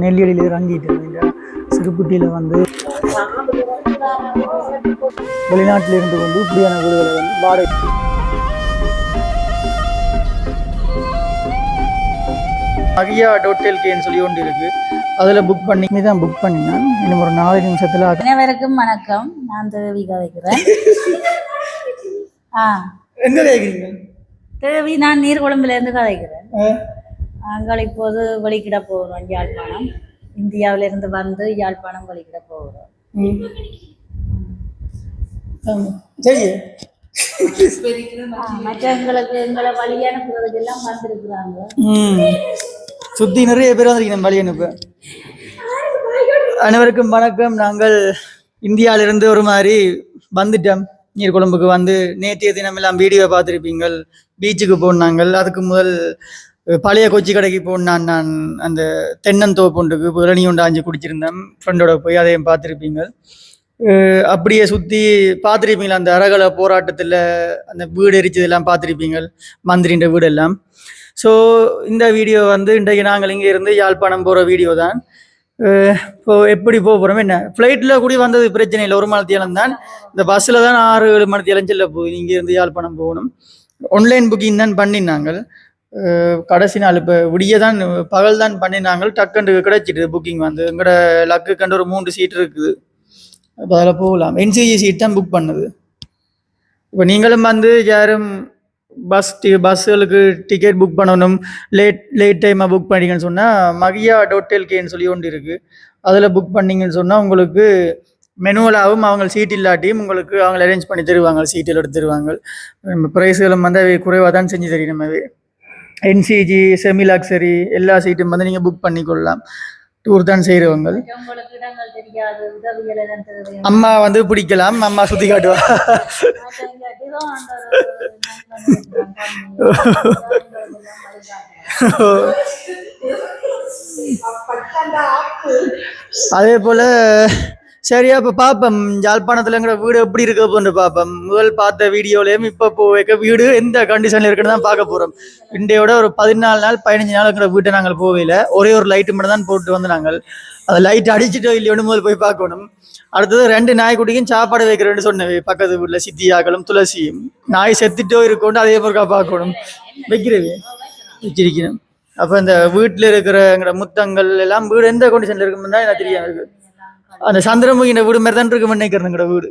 நெல்லியடியில் இறங்கிட்டு சிறுபுட்டியில் வந்து வெளிநாட்டில் இருந்து கொண்டு இப்படியான வீடுகளை வந்து வாடகை மகியா ஹோட்டல்கேன்னு சொல்லி ஒன்று இருக்கு. அதில் புக் பண்ணி தான் புக் பண்ணினேன். இன்னும் ஒரு 4 நிமிஷத்தில். அனைவருக்கும் வணக்கம். நான் தேவி கதைக்கிறேன். எங்க கேட்குறீங்க? தேவி, நான் நீர்குழம்புலேருந்து கதைக்கிறேன். நாங்கள் இப்போது வெளிக்கிட போகிறோம். யாழ்ப்பாணம், இந்தியாவிலிருந்து வந்து யாழ்ப்பாணம் வெளிக்கிட போகிறோம். மற்றவங்களுக்கு எங்களை வழி அனுப்புறதுக்கு எல்லாம் வந்திருக்கிறாங்க. சுற்றி நிறைய பேர் வந்திருக்கீங்க வழி அனுப்ப. அனைவருக்கும் வணக்கம். நாங்கள் இந்தியாவிலிருந்து ஒரு மாதிரி வந்துட்டோம். நீர்குழம்புக்கு வந்து நேற்றைய தினம் எல்லாம் வீடியோ பார்த்துருப்பீங்கள். பீச்சுக்கு போனாங்கள். அதுக்கு முதல் பழைய கொச்சி கடைக்கு போனான். நான் அந்த தென்னந்தோப்புண்டுக்கு இளநீ ஒன்று ஆஞ்சு குடிச்சிருந்தேன் ஃப்ரெண்டோட போய், அதையும் பார்த்துருப்பீங்கள். அப்படியே சுற்றி பார்த்துருப்பீங்களா அந்த அரகல போராட்டத்தில் அந்த வீடு எரிச்சதெல்லாம் பார்த்துருப்பீங்கள், மந்திரின்ற வீடெல்லாம். ஸோ இந்த வீடியோ வந்து இன்றைக்கு நாங்கள் இங்கே இருந்து யாழ்ப்பாணம் போகிற வீடியோ தான். இப்போ எப்படி போக போகிறோம், என்ன ஃப்ளைட்டில் கூடி வந்தது பிரச்சனை இல்லை, 1 மணி தான். இந்த பஸ்ஸில் தான் 6-7 மணி செல்ல போகுது. இங்கேருந்து யாழ்ப்பாணம் போகணும். ஆன்லைன் புக்கிங் தான் பண்ணினாங்கள். கடைசி நாள் இப்போ விடிய தான் பகல் தான் பண்ணினாங்க. டக்குண்டு கிடைச்சிட்டு புக்கிங் வந்து எங்களோட லக்கு கண்டு ஒரு 3 சீட் இருக்குது. இப்போ அதில் போகலாம். என்சிஜி சீட் தான் புக் பண்ணுது. இப்போ நீங்களும் வந்து யாரும் பஸ்ஸுகளுக்கு டிக்கெட் புக் பண்ணணும், லேட் டைமாக புக் பண்ணிங்கன்னு சொன்னால் மகியா ஹோட்டல்கேன்னு சொல்லி ஒன்று இருக்குது. அதில் புக் பண்ணிங்கன்னு சொன்னால் உங்களுக்கு மெனுவலாகவும் அவங்க சீட் இல்லாட்டியும் உங்களுக்கு அவங்க அரேஞ்ச் பண்ணி தருவாங்க, சீட்டில் எடுத்து தருவாங்க. ப்ரைஸுகளும் வந்து அவை குறைவாக தான் செஞ்சு தெரியணுமே. என்சிஜி, செமி லக்ஸரி எல்லா சீட்டும் வந்து நீங்கள் புக் பண்ணிக்கொள்ளலாம். டூர் தான் செய்கிறவங்க. அம்மா வந்து பிடிக்கலாம், அம்மா சுற்றி காட்டுவா. அதே போல் சரியா இப்போ பார்ப்போம் யாழ்ப்பாணத்துலங்கிற வீடு எப்படி இருக்க போன்னு பார்ப்போம். முதல் பார்த்த வீடியோலையும் இப்போ போக வீடு எந்த கண்டிஷனில் இருக்குன்னு தான் பார்க்க போகிறோம். இன்றையோட ஒரு 14 நாள் 15 நாளுங்கிற வீட்டை நாங்கள் போகல. ஒரே ஒரு லைட்டு மட்டும் தான் போட்டு வந்து நாங்கள் அந்த லைட் அடிச்சுட்டோ இல்லையோன்னு முதல் போய் பார்க்கணும். அடுத்தது 2 நாய்க்குட்டிக்கும் சாப்பாடு வைக்கிறேன்னு சொன்னேன். பக்கத்து வீட்டில் சித்தியாக்களும் துளசியும். நாய் செத்துட்டோ இருக்கோன்னு அதே பொருக்கா பார்க்கணும். வைக்கிறவே வச்சிருக்கணும். அப்போ இந்த வீட்டில் இருக்கிற எங்களோட முத்தங்கள் எல்லாம் வீடு எந்த கண்டிஷனில் இருக்குன்னு தான் எனக்கு தெரியாது. இருக்கு அந்த சந்திரமுகின வீடு மாதிரி தான் இருக்கு நினைக்கிறேன். எங்களோட வீடு,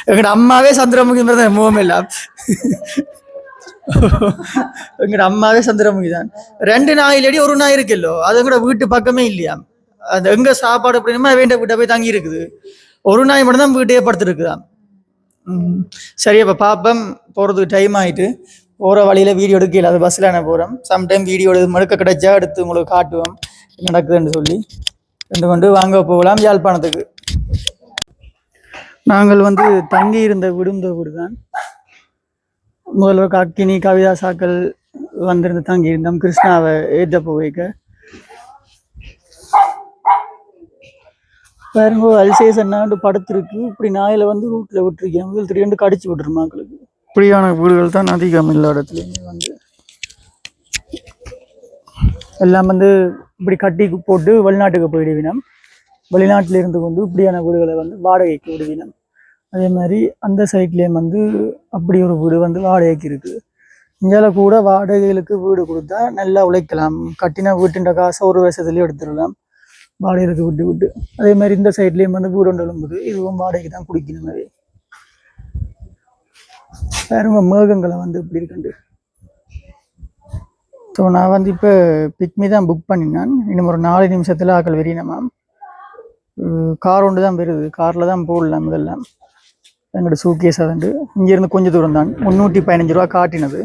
எங்களோட அம்மாவே சந்திரமுகி மாதிரி தான். முகம் இல்ல, எங்களோட அம்மாவே சந்திரமுகி தான். 2 நாயிலடி ஒரு நாய் இருக்குல்லோ, அது கூட வீட்டு பக்கமே இல்லையா. அது எங்க சாப்பாடு அப்படின்னா வேண்ட வீட்டை போய் தங்கி இருக்குது. ஒரு நாய் மட்டும் தான் வீட்டையே படுத்துருக்குதான். சரி, அப்போ பாப்பம். போகிறதுக்கு டைம் ஆகிட்டு போகிற வழியில் வீடியோ எடுக்கல. அது பஸ்ஸில் நான் போகிறேன். சம்டைம் வீடியோ மறுக்க கிடைச்சா எடுத்து உங்களுக்கு காட்டுவோம் நடக்குதுன்னு சொல்லி. கொண்டு வாங்க போகலாம் யாழ்ப்பாணத்துக்கு. நாங்கள் வந்து தங்கி இருந்த விடுந்த வீடு தான். முதல்வர் காக்கினி கவிதா சாக்கள் வந்திருந்து தங்கி இருந்தோம். கிருஷ்ணாவை ஏற்ற போவைக்க பாருங்க. அல்சேசன்னாண்டு படுத்திருக்கு. இப்படி நாயில வந்து வீட்டில் விட்டுருக்கேன். திடீர்னு கடிச்சு விட்டுரு மக்களுக்கு. இப்படியான வீடுகள் தான் அதிகம் எல்லா இடத்துலையுமே வந்து எல்லாம் வந்து இப்படி கட்டி போட்டு வெளிநாட்டுக்கு போயிடுவினோம். வெளிநாட்டில் இருந்து கொண்டு இப்படியான வீடுகளை வந்து வாடகைக்கு விடுவினோம். அதே மாதிரி அந்த சைட்லேயும் வந்து அப்படி ஒரு வீடு வந்து வாடகைக்கு இருக்குது. இந்தியாவில் கூட வாடகைகளுக்கு வீடு கொடுத்தா நல்லா உழைக்கலாம். கட்டினா வீட்டுன்ற காசை ஒரு வருஷத்துலேயே எடுத்துடலாம், வாடகைக்கு விட்டு விட்டு. அதே மாதிரி இந்த சைட்லேயும் வந்து வீடு ஒன்று எழும்புது. இதுவும் வாடகைக்கு தான் குடிக்கணும். மாதிரி வேறு மேகங்களை வந்து இப்படி இருக்குண்டு. ஸோ நான் வந்து இப்போ பிக்மி தான் புக் பண்ணினேன். இன்னும் ஒரு 4 நிமிஷத்தில் ஆக்கள் வெறியணுமா. கார் ஒன்று தான் வருது. காரில் தான் போடலாம். இதெல்லாம் எங்களோட சூட்கேஸ் அதுண்டு. இங்கேருந்து கொஞ்சம் தூரம் தான். 315 ரூபா காட்டினது.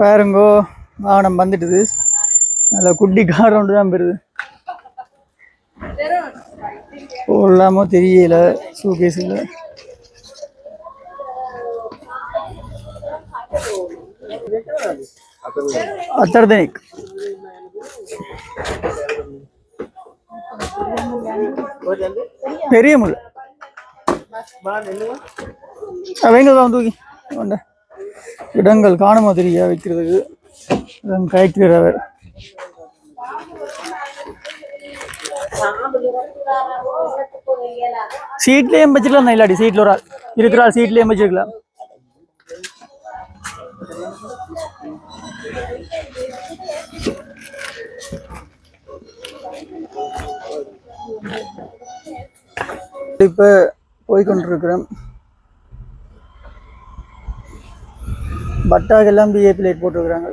பாருங்கோ, வாகனம் வந்துட்டுது. நல்ல குட்டி கார் ஒன்று தான் வருது. போடலாமோ தெரியல சூட்கேஸில். அத்தர்தனிக் பெரிய முள் அவங்க தூக்கி இடங்கள் காண மாதிரியா வைக்கிறதுக்கு கயக்கிறவர் சீட்லேயும் வச்சுக்கலாம் இல்லாடி சீட்டில் ஒரு ஆள் இருக்கிற ஆள் சீட்லேயும் வச்சுக்கலாம். இப்போ போய்கொண்டிருக்கிறோம். பட்டாக்கெல்லாம் பிஏபி லைட் போட்டிருக்கிறாங்க.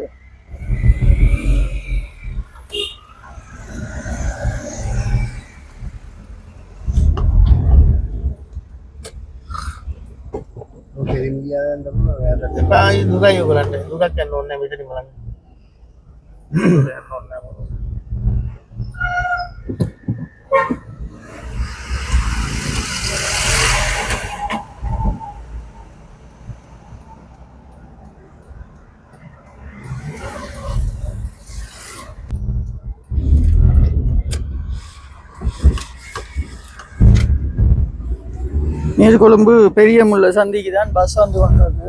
நீர்கொழும்பு பெரிய முள்ள சந்திக்கு தான் பஸ் வந்து வந்தது.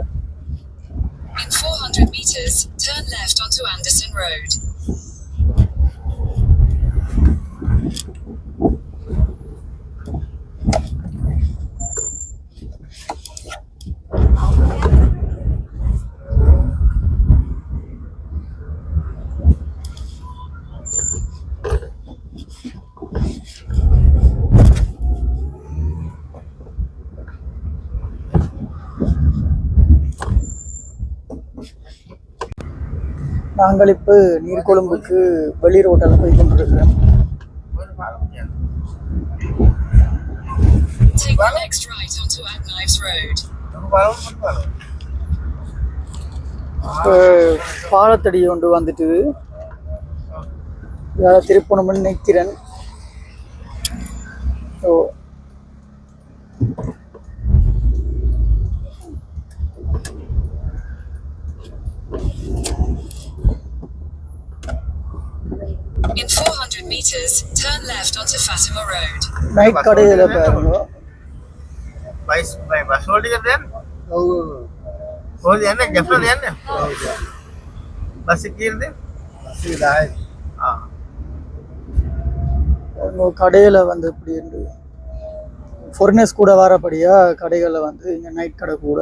In 400 meters, turn left onto Anderson Road. நாங்கள் இப்போ நீர்கொழும்புக்கு வெளி ரோட்டில் போய் கொண்டிருக்கிறோம். Take the next right onto Adknives Road. இப்போ பாலத்தடி ஒன்று வந்துட்டு திருப்பணம்னு நிற்கிறேன். So In 400 meters, turn left onto Fatima Road. Night கடையில் பாருங்க. बस रोटी करते हैं वो देना जफर देना बस कीर दे बस इधर हां கடையில் வந்து இப்படி இருந்து ஃபாரினர்ஸ் கூட வரப்படியா கடைகளில் வந்து இங்கே நைட் கடை கூட.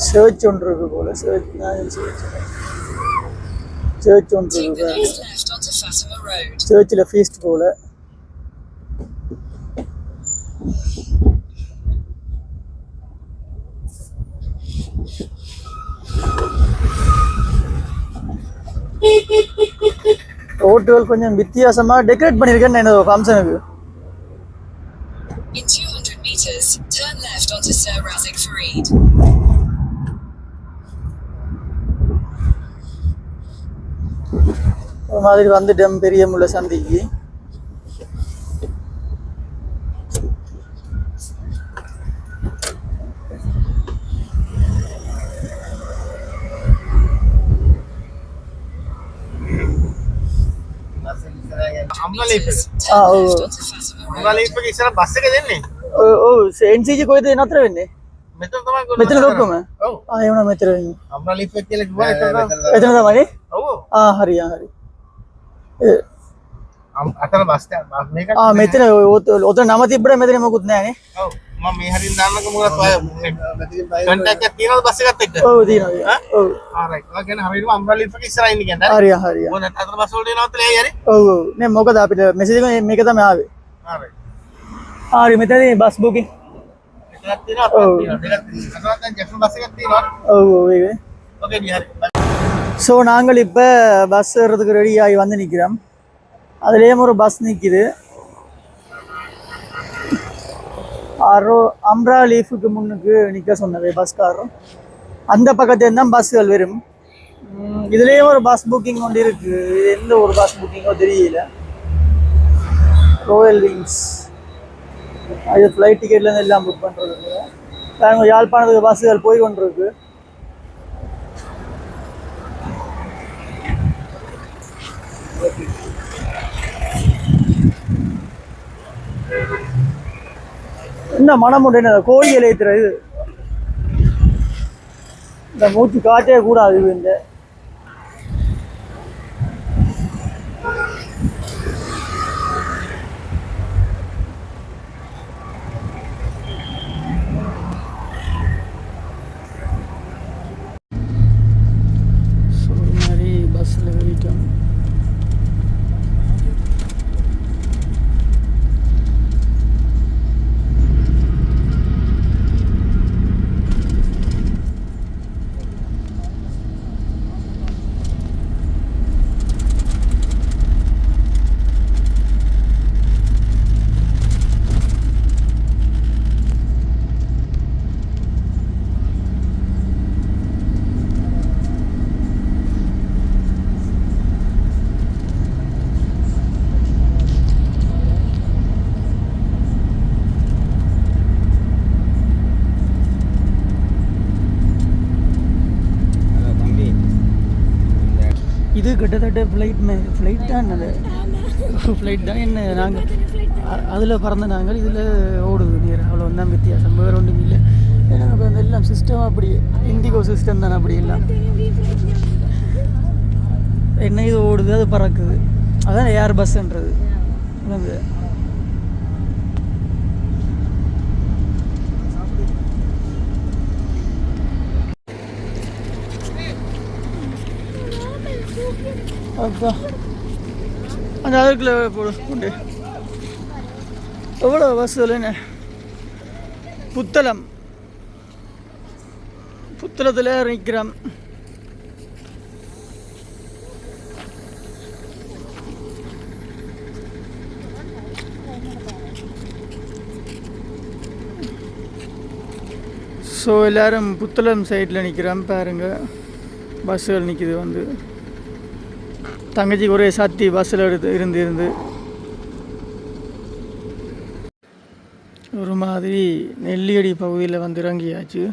சர்ச் ஒன்று இருக்கு போல. சர்ச் ஒன்று இருக்கு. சர்ச்சில் ஃபீஸ்ட் போல. ரோட்டுகள் கொஞ்சம் வித்தியாசமா டெக்கரேட் பண்ணிருக்கேன் என்னோட ஃபங்க்ஷனுக்கு. In 200 meters, turn left onto Sir Razik Farid. ஒரு மாதிரி வந்துட்டோம் பெரிய முள்ள சந்திக்கு. बस के देने एनसीजी कोई तो नत्र वेන්නේ මෙතන තමයි මෙතන ලොක්කම ඔව් එවන මෙතන වෙන්නේ අම්මා ලිෆ්ට් එක කියලා කිව්වා එතන තමයි ඔව් හරි හරි අතන බස් ස්ටෑන්ඩ් මේක මෙතන ඔතන නම තිබ්බට මෙතන මොකුත් නැහැ නේ ඔව් මම මේ හරින් දාන්නක මොකද කන්ටැක්ට් එකක් තියනවද බස් එකත් එක්ක ඔව් තියෙනවා ඔව් ආරයිට් ඔය කියන්නේ හරියටම අම්මා ලිෆ්ට් එක ඉස්සරහින් ඉන්නේ කියන්නේ හරි හරි මොකද අතන බස් වලට එනවද ලේ හරි ඔව් ඔව් නේ මොකද අපිට මෙසේජ් එක මේක තමයි ආවේ ආරයිට් හරි මෙතනදී බස් බුකින් එකක් තියෙනවා අපිට තියෙනවා දෙකක් අතන දැන් ජෙෆ්ෆන් බස් එකක් තියෙනවා ඔව් ඔව් ඒක ஓகே நீ ஹரி ஸோ நாங்கள் இப்போ பஸ் ஏறதுக்கு ரெடி ஆகி வந்து நிற்கிறோம் அதுலேயும் ஒரு பஸ் நிற்கிது அம்ரா லீஃபுக்கு முன்னுக்கு நிற்க சொன்னது பஸ்காரரும் அந்த பக்கத்துல தான் பஸ்ஸுகள் வரும் இதுலேயும் ஒரு பஸ் புக்கிங் கொண்டு இருக்குது இது எந்த ஒரு பஸ் புக்கிங்கோ தெரியல ராயல் விங்ஸ் அது ஃப்ளைட் டிக்கெட்லேருந்து எல்லாம் புக் பண்ணுறது நாங்கள் யாழ்ப்பாணத்துக்கு பஸ்ஸுகள் போய் கொண்டிருக்கு. என்ன மனம் உண்டு, என்ன கோழி இலைத்துறது, இந்த மூச்சு காற்றே கூடாது. இந்த மாதிரி பஸ்ஸில் ஏறிட்டோம். இது கிட்டத்தட்ட ஃப்ளைட் தான், அது ஃப்ளைட் தான். என்ன நாங்கள் அதில் பறந்த நாங்கள் இதில் ஓடுது நேரம், அவ்வளோ தான் வித்தியாசம், வேறு ஒன்றும் இல்லை. ஏன்னா இப்போ அந்த எல்லாம் சிஸ்டம் அப்படி இண்டிகோ சிஸ்டம் தானே, அப்படி எல்லாம் என்ன இது ஓடுது, அது பறக்குது. அதான் ஏர் பஸ்ன்றது. வந்து அப்பா அந்த அதுக்குள்ள போடு. எவ்வளோ பஸ்ஸில் என்ன புத்தளத்தில் நிற்கிறோம். ஸோ எல்லோரும் புத்தளம் சைடில் நிற்கிறோம். பாருங்க பஸ்ஸுகள் நிற்கிது. வந்து தங்கச்சிக்கு ஒரே சத்தி பஸ்ஸில் இருந்து ஒரு மாதிரி நெல்லியடி பகுதியில் வந்து இறங்கியாச்சு.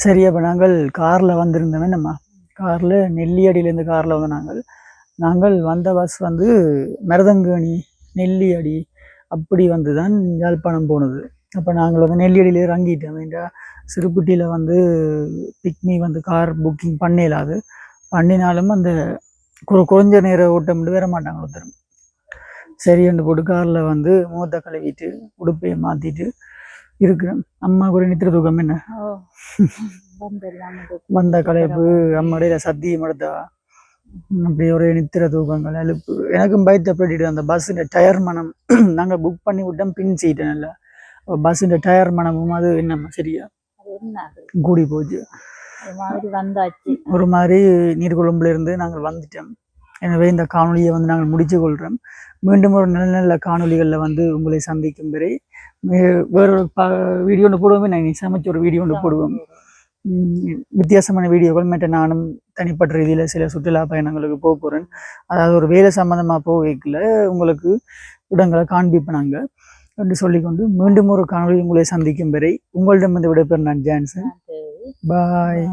சரி, அப்போ நாங்கள் காரில் வந்திருந்தோமே, நம்ம காரில் நெல்லியடியிலேருந்து காரில் வந்து நாங்கள் வந்த பஸ் வந்து மருதங்கேணி நெல்லியடி அப்படி வந்து தான் யாழ்ப்பாணம் போனது. அப்போ நாங்கள் வந்து நெல்லியடியிலே இறங்கிட்டோம். ஏன்டா சிறுபுட்டியில் வந்து பிக்னி வந்து கார் புக்கிங் பண்ணிடலாது, பண்ணினாலும் அந்த கொஞ்ச நேரம் ஓட்டம் வர மாட்டாங்க ஒருத்தர். சரி என்று போட்டு காரில் வந்து முகத்தை கழுவிட்டு உடுப்பையை மாற்றிட்டு இருக்கிறேன். அம்மா ஒரு நித்திர தூக்கம் என்ன வந்த கலைப்பு, அம்மாடைய சத்தியம் எடுத்தா அப்படி ஒரு நித்திர தூக்கங்கள் எழுப்பு. எனக்கும் பயத்தப்பட்டு அந்த பஸ்ஸுடைய டயர் மனம் நாங்கள் புக் பண்ணி விட்டோம், பின் சீட்டு இல்லை. பஸ்ஸுடைய டயர் மனமும் அது என்னம்மா சரியா கூடி போச்சு. ஒரு மாதிரி நீர்கொழும்புல இருந்து நாங்கள் வந்துட்டோம். எனவே இந்த காணொலியை வந்து நாங்கள் முடிச்சு கொள்கிறோம். மீண்டும் ஒரு நல்ல நல்ல காணொலிகளில் வந்து உங்களை சந்திக்கும் வரை வேறொரு வீடியோ ஒன்று போடுவோமே, நாங்கள் சமைச்ச ஒரு வீடியோ ஒன்று போடுவோம். வித்தியாசமான வீடியோக்கள் மற்ற நானும் தனிப்பட்ட ரீதியில் சில சுற்றுலா பயணங்களுக்கு போக போகிறேன். அதாவது ஒரு வேலை சம்மந்தமாக போக வைக்கல, உங்களுக்கு இடங்களை காண்பிப்பேன் நாங்கள் என்று சொல்லிக்கொண்டு மீண்டும் ஒரு காணொலி உங்களை சந்திக்கும் வரை உங்களிடம் வந்து விடைபெறும் நான் ஜான்சன். பாய்.